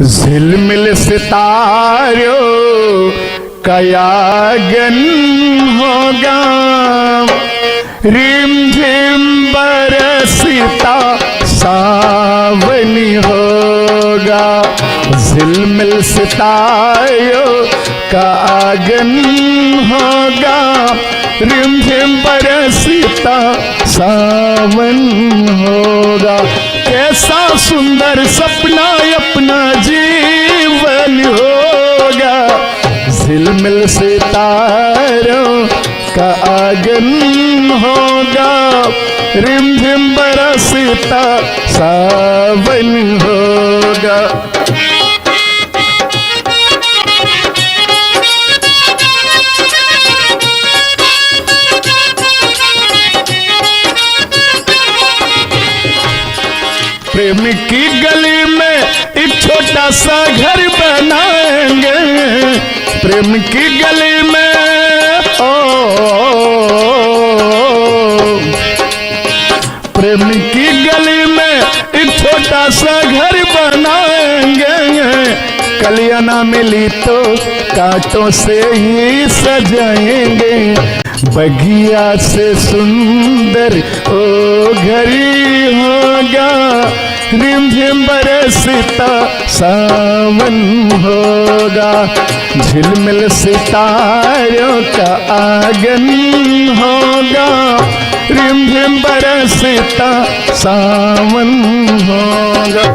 झिलमिल सितारों का आगन होगा, रिम झिम बरसता सावन होगा। झिलमिल सितारों का आगन होगा, रिम झिम बरसता सावन होगा। कैसा सुंदर सपना अपना जीवन होगा, झिलमिल सितारों का आगन होगा, रिमझिम बरसता सावन होगा। प्रेम की गली में एक छोटा सा घर बनाएंगे, प्रेम की गली में प्रेम की गली में एक छोटा सा घर बनाएंगे। कलियां ना मिली तो कांटों से ही सजाएंगे, बगिया से सुंदर ओ घरी होगा, रिमझिम बरसता सावन होगा। झिलमिल सितारों का आगन होगा, रिमझिम बरसता सावन होगा।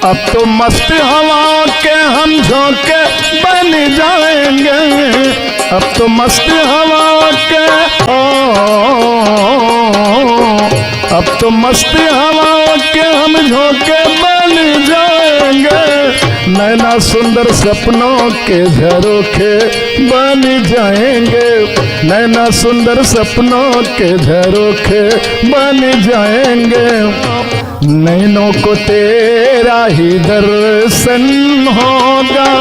अब तो मस्त हवा के हम झोंके बन जाएंगे, अब तो मस्त हवा के अब तो मस्त हवा के हम झोंके बन जाएंगे। नैना सुंदर सपनों के झरोखे बन जाएंगे, नैना सुंदर सपनों के झरोखे बन जाएंगे। नैनों को तेरा ही दर्शन होगा,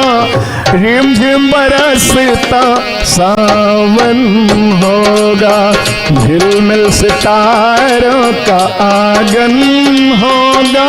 रिमझिम बरसता सावन होगा। झिलमिल सितारों का आगन होगा,